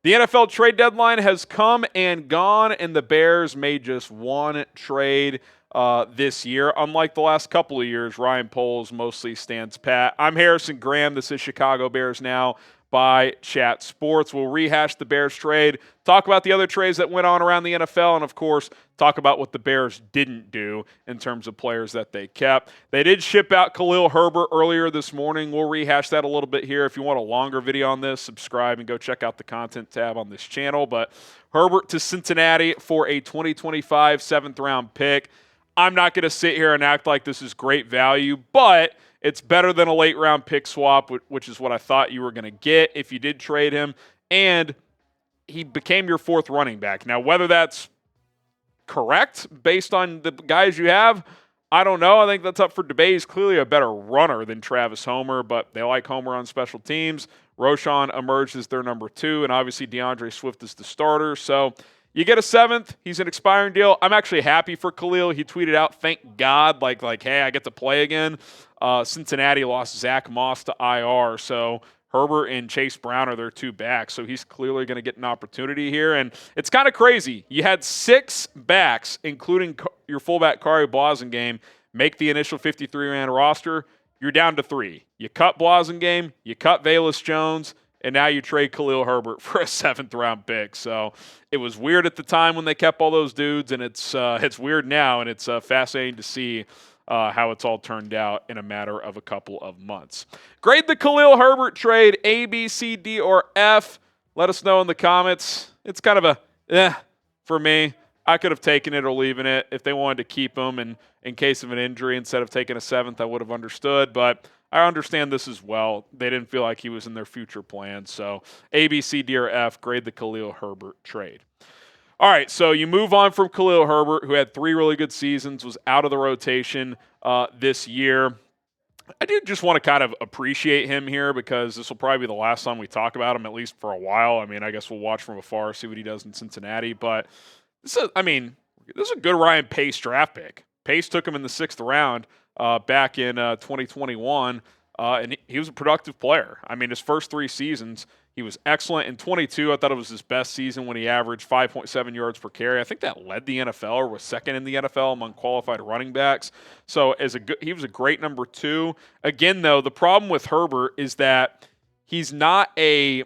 The NFL trade deadline has come and gone, and the Bears made just one trade this year. Unlike the last couple of years, Ryan Poles mostly stands pat. I'm Harrison Graham. This is Chicago Bears Now by Chat Sports. We'll rehash the Bears trade, talk about the other trades that went on around the NFL, and, of course, talk about what the Bears didn't do in terms of players that they kept. They did ship out Khalil Herbert earlier this morning. We'll rehash that a little bit here. If you want a longer video on this, subscribe and go check out the content tab on this channel. But Herbert to Cincinnati for a 2025 seventh-round pick. I'm not going to sit here and act like this is great value, but it's better than a late-round pick swap, which is what I thought you were going to get if you did trade him. And he became your fourth running back. Now, whether that's correct based on the guys you have, I don't know. I think that's up for debate. He's clearly a better runner than Travis Homer, but they like Homer on special teams. Roschon emerged as their number 2, and obviously DeAndre Swift is the starter. So you get a 7th. He's an expiring deal. I'm actually happy for Khalil. He tweeted out, thank God, like hey, I get to play again. Cincinnati lost Zach Moss to IR, so Herbert and Chase Brown are their 2 backs, so he's clearly going to get an opportunity here. And it's kind of crazy. You had 6 backs, including your fullback Kari Blasingame, make the initial 53-man roster. You're down to 3. You cut Blasingame, you cut Velus Jones, and now you trade Khalil Herbert for a 7th-round pick. So it was weird at the time when they kept all those dudes, and it's weird now, and it's fascinating to see how it's all turned out in a matter of a couple of months. Grade the Khalil Herbert trade A, B, C, D, or F. Let us know in the comments. It's kind of a for me. I could have taken it or leaving it. If they wanted to keep him and in case of an injury instead of taking a 7th, I would have understood. But I understand this as well. They didn't feel like he was in their future plans. So A, B, C, D, or F, grade the Khalil Herbert trade. All right, so you move on from Khalil Herbert, who had 3 really good seasons, was out of the rotation this year. I did just want to kind of appreciate him here because this will probably be the last time we talk about him, at least for a while. I mean, I guess we'll watch from afar, see what he does in Cincinnati. But this is a good Ryan Pace draft pick. Pace took him in the 6th round back in 2021, and he was a productive player. I mean, his first 3 seasons, he was excellent. In 22, I thought it was his best season when he averaged 5.7 yards per carry. I think that led the NFL or was second in the NFL among qualified running backs. So he was a great number 2. Again, though, the problem with Herbert is that if he's not a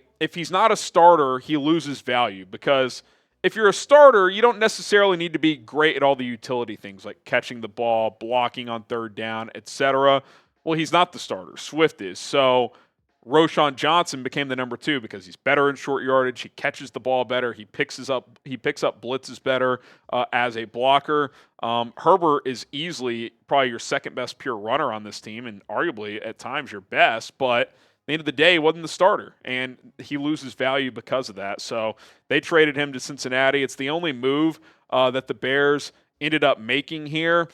starter, he loses value because if you're a starter, you don't necessarily need to be great at all the utility things like catching the ball, blocking on 3rd down, etc. Well, he's not the starter. Swift is. So Roschon Johnson became the number 2 because he's better in short yardage. He catches the ball better. He picks up blitzes better as a blocker. Herbert is easily probably your 2nd best pure runner on this team and arguably at times your best, but at the end of the day, he wasn't the starter, and he loses value because of that. So they traded him to Cincinnati. It's the only move that the Bears ended up making here.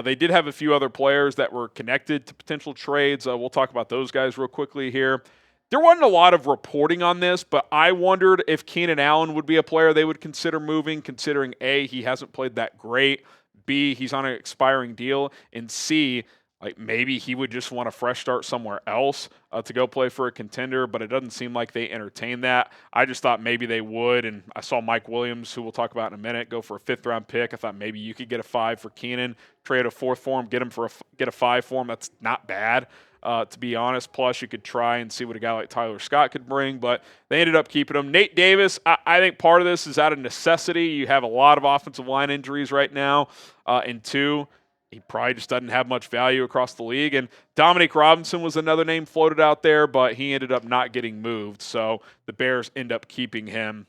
They did have a few other players that were connected to potential trades. We'll talk about those guys real quickly here. There wasn't a lot of reporting on this, but I wondered if Keenan Allen would be a player they would consider moving, considering A, he hasn't played that great, B, he's on an expiring deal, and C, like maybe he would just want a fresh start somewhere else to go play for a contender, but it doesn't seem like they entertain that. I just thought maybe they would, and I saw Mike Williams, who we'll talk about in a minute, go for a 5th-round pick. I thought maybe you could get a 5 for Keenan, trade a 4th for him, get a 5 for him. That's not bad, to be honest. Plus, you could try and see what a guy like Tyler Scott could bring, but they ended up keeping him. Nate Davis, I think part of this is out of necessity. You have a lot of offensive line injuries right now, and 2, he probably just doesn't have much value across the league. And Dominique Robinson was another name floated out there, but he ended up not getting moved. So the Bears end up keeping him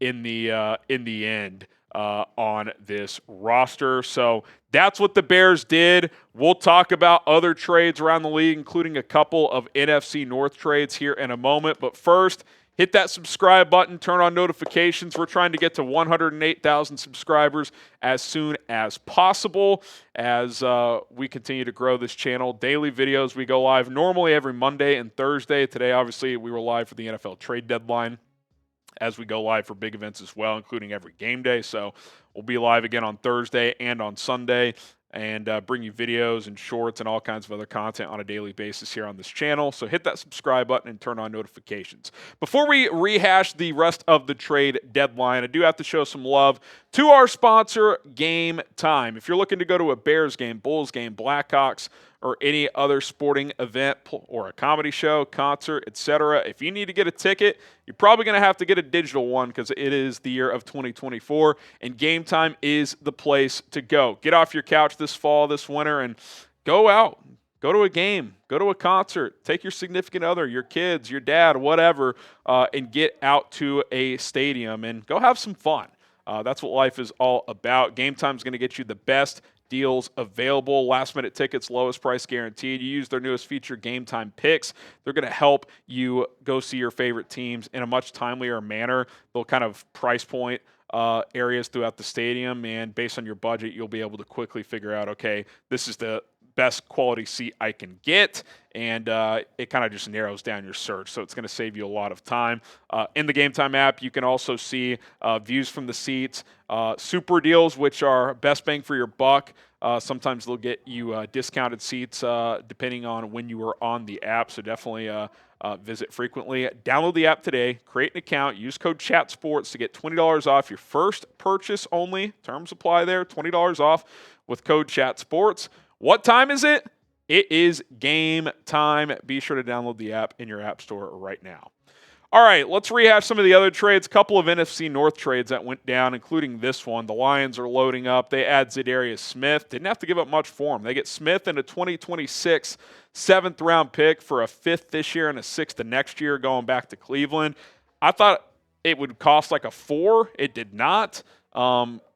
in the end on this roster. So that's what the Bears did. We'll talk about other trades around the league, including a couple of NFC North trades here in a moment. But first, hit that subscribe button, turn on notifications. We're trying to get to 108,000 subscribers as soon as possible as we continue to grow this channel. Daily videos, we go live normally every Monday and Thursday. Today, obviously, we were live for the NFL trade deadline as we go live for big events as well, including every game day. So we'll be live again on Thursday and on Sunday and bring you videos and shorts and all kinds of other content on a daily basis here on this channel. So hit that subscribe button and turn on notifications. Before we rehash the rest of the trade deadline, I do have to show some love to our sponsor, GameTime. If you're looking to go to a Bears game, Bulls game, Blackhawks, or any other sporting event or a comedy show, concert, etc., if you need to get a ticket, you're probably going to have to get a digital one because it is the year of 2024, and GameTime is the place to go. Get off your couch this fall, this winter, and go out. Go to a game. Go to a concert. Take your significant other, your kids, your dad, whatever, and get out to a stadium and go have some fun. That's what life is all about. GameTime is going to get you the best deals available. Last-minute tickets, lowest price guaranteed. You use their newest feature, GameTime Picks. They're going to help you go see your favorite teams in a much timelier manner. They'll kind of price point areas throughout the stadium, and based on your budget, you'll be able to quickly figure out, okay, this is the best quality seat I can get, and it kind of just narrows down your search, so it's going to save you a lot of time. In the GameTime app, you can also see views from the seats, super deals, which are best bang for your buck. Sometimes they'll get you discounted seats depending on when you are on the app, so definitely visit frequently. Download the app today, create an account, use code CHATSPORTS to get $20 off your first purchase only. Terms apply there, $20 off with code CHATSPORTS. What time is it? It is game time. Be sure to download the app in your app store right now. All right, let's rehash some of the other trades. A couple of NFC North trades that went down, including this one. The Lions are loading up. They add za'darius Smith. Didn't have to give up much for him. They get Smith in a 2026 7th-round pick for a 5th this year and a 6th the next year going back to Cleveland. I thought it would cost like a 4. It did not.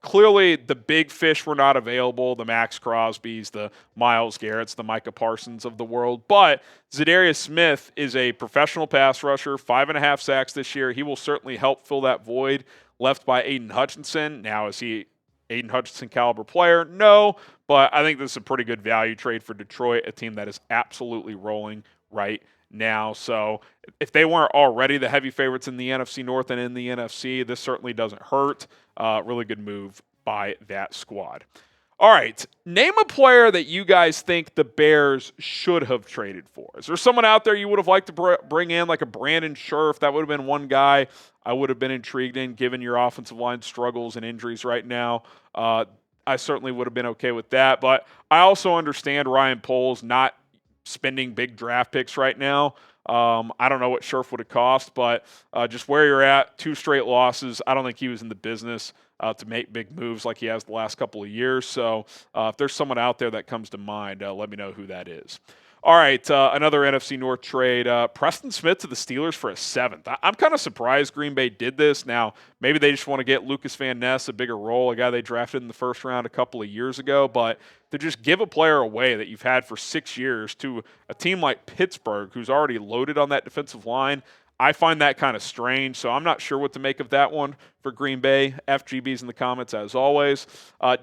Clearly, the big fish were not available, the Max Crosbys, the Myles Garretts, the Micah Parsons of the world. But za'darius Smith is a professional pass rusher, 5.5 sacks this year. He will certainly help fill that void left by Aiden Hutchinson. Now, is he Aiden Hutchinson caliber player? No, but I think this is a pretty good value trade for Detroit, a team that is absolutely rolling right now. So if they weren't already the heavy favorites in the NFC North and in the NFC, this certainly doesn't hurt. Really good move by that squad. All right, name a player that you guys think the Bears should have traded for. Is there someone out there you would have liked to bring in, like a Brandon Scherff? That would have been one guy I would have been intrigued in, given your offensive line struggles and injuries right now. I certainly would have been okay with that. But I also understand Ryan Poles not spending big draft picks right now. I don't know what Scherff would have cost, but just where you're at, 2 straight losses, I don't think he was in the business to make big moves like he has the last couple of years. So if there's someone out there that comes to mind, let me know who that is. All right, another NFC North trade. Preston Smith to the Steelers for a 7th. I'm kind of surprised Green Bay did this. Now, maybe they just want to get Lucas Van Ness a bigger role, a guy they drafted in the first round a couple of years ago. But to just give a player away that you've had for 6 years to a team like Pittsburgh, who's already loaded on that defensive line, I find that kind of strange, so I'm not sure what to make of that one for Green Bay. FGB's in the comments, as always.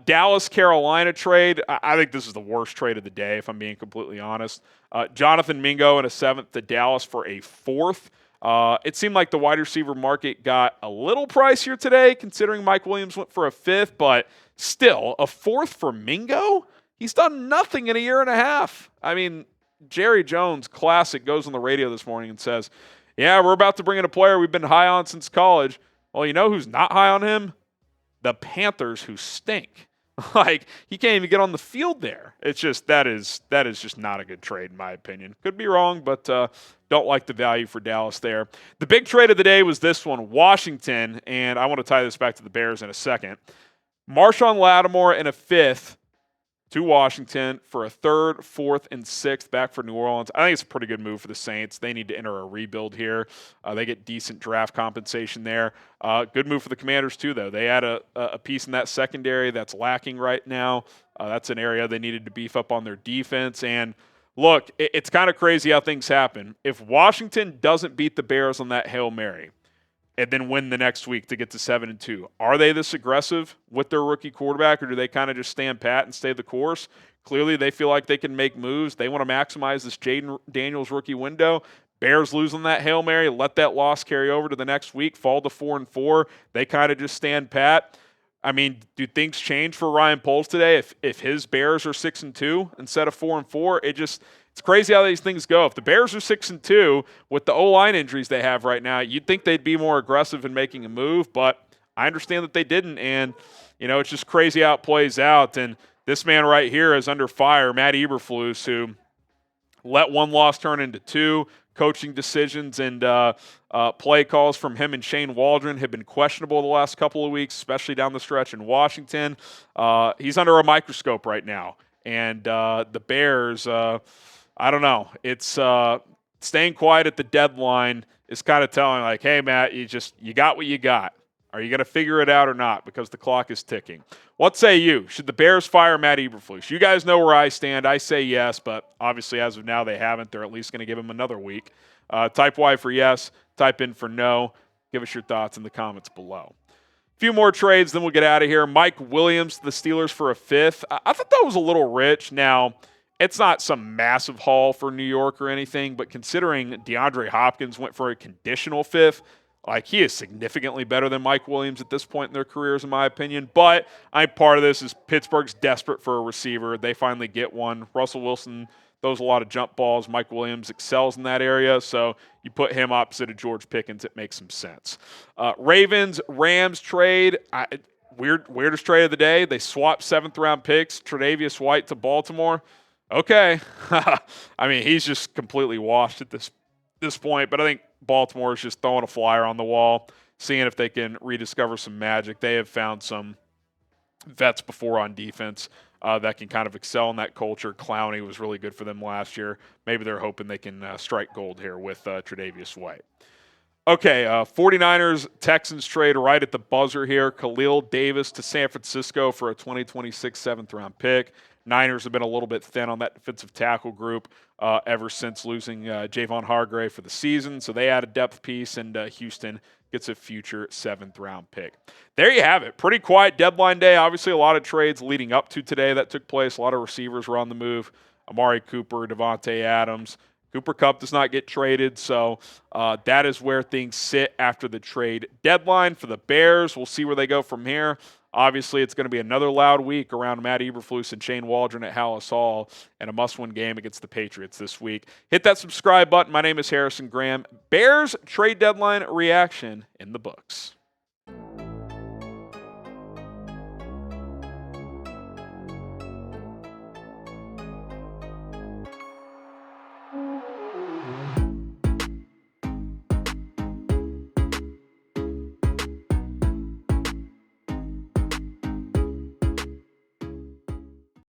Dallas-Carolina trade. I think this is the worst trade of the day, if I'm being completely honest. Jonathan Mingo in a 7th to Dallas for a 4th. It seemed like the wide receiver market got a little pricier today, considering Mike Williams went for a 5th, but still, a 4th for Mingo? He's done nothing in a year and a half. I mean, Jerry Jones, classic, goes on the radio this morning and says, yeah, we're about to bring in a player we've been high on since college. Well, you know who's not high on him? The Panthers, who stink. Like, he can't even get on the field there. It's just, that is just not a good trade, in my opinion. Could be wrong, but don't like the value for Dallas there. The big trade of the day was this one, Washington, and I want to tie this back to the Bears in a second. Marshon Lattimore in a 5th to Washington for a 3rd, 4th, and 6th back for New Orleans. I think it's a pretty good move for the Saints. They need to enter a rebuild here. They get decent draft compensation there. Good move for the Commanders too, though. They had a piece in that secondary that's lacking right now. That's an area they needed to beef up on their defense. And look, it's kind of crazy how things happen. If Washington doesn't beat the Bears on that Hail Mary and then win the next week to get to 7-2. Are they this aggressive with their rookie quarterback, or do they kind of just stand pat and stay the course? Clearly, they feel like they can make moves. They want to maximize this Jaden Daniels rookie window. Bears lose on that Hail Mary, let that loss carry over to the next week, fall to 4-4. They kind of just stand pat. I mean, do things change for Ryan Poles today if his Bears are 6-2 instead of 4-4? It's crazy how these things go. If the Bears are 6-2 with the O-line injuries they have right now, you'd think they'd be more aggressive in making a move, but I understand that they didn't, and it's just crazy how it plays out. And this man right here is under fire, Matt Eberflus, who let one loss turn into two. Coaching decisions and play calls from him and Shane Waldron have been questionable the last couple of weeks, especially down the stretch in Washington. He's under a microscope right now. And the Bears, I don't know. It's staying quiet at the deadline is kind of telling, like, hey, Matt, you got what you got. Are you going to figure it out or not? Because the clock is ticking. What say you? Should the Bears fire Matt Eberflus? You guys know where I stand. I say yes, but obviously as of now they haven't. They're at least going to give him another week. Type Y for yes. Type in for no. Give us your thoughts in the comments below. A few more trades, then we'll get out of here. Mike Williams to the Steelers for a fifth. I thought that was a little rich. Now, it's not some massive haul for New York or anything, but considering DeAndre Hopkins went for a conditional fifth, he is significantly better than Mike Williams at this point in their careers, in my opinion. But part of this is Pittsburgh's desperate for a receiver. They finally get one. Russell Wilson throws a lot of jump balls. Mike Williams excels in that area. So you put him opposite of George Pickens, it makes some sense. Ravens-Rams trade. Weirdest trade of the day. They swapped 7th-round picks. Tre'Davious White to Baltimore. Okay. He's just completely washed at this point. But I think Baltimore is just throwing a flyer on the wall, seeing if they can rediscover some magic. They have found some vets before on defense that can kind of excel in that culture. Clowney was really good for them last year. Maybe they're hoping they can strike gold here with Tre'Davious White. Okay, 49ers-Texans trade right at the buzzer here. Khalil Davis to San Francisco for a 2026 7th-round pick. Niners have been a little bit thin on that defensive tackle group ever since losing Javon Hargrave for the season. So they add a depth piece, and Houston gets a future 7th-round pick. There you have it. Pretty quiet deadline day. Obviously, a lot of trades leading up to today that took place. A lot of receivers were on the move. Amari Cooper, Devontae Adams. Cooper Kupp does not get traded, so that is where things sit after the trade deadline for the Bears. We'll see where they go from here. Obviously, it's going to be another loud week around Matt Eberflus and Shane Waldron at Hallis Hall and a must-win game against the Patriots this week. Hit that subscribe button. My name is Harrison Graham. Bears trade deadline reaction in the books.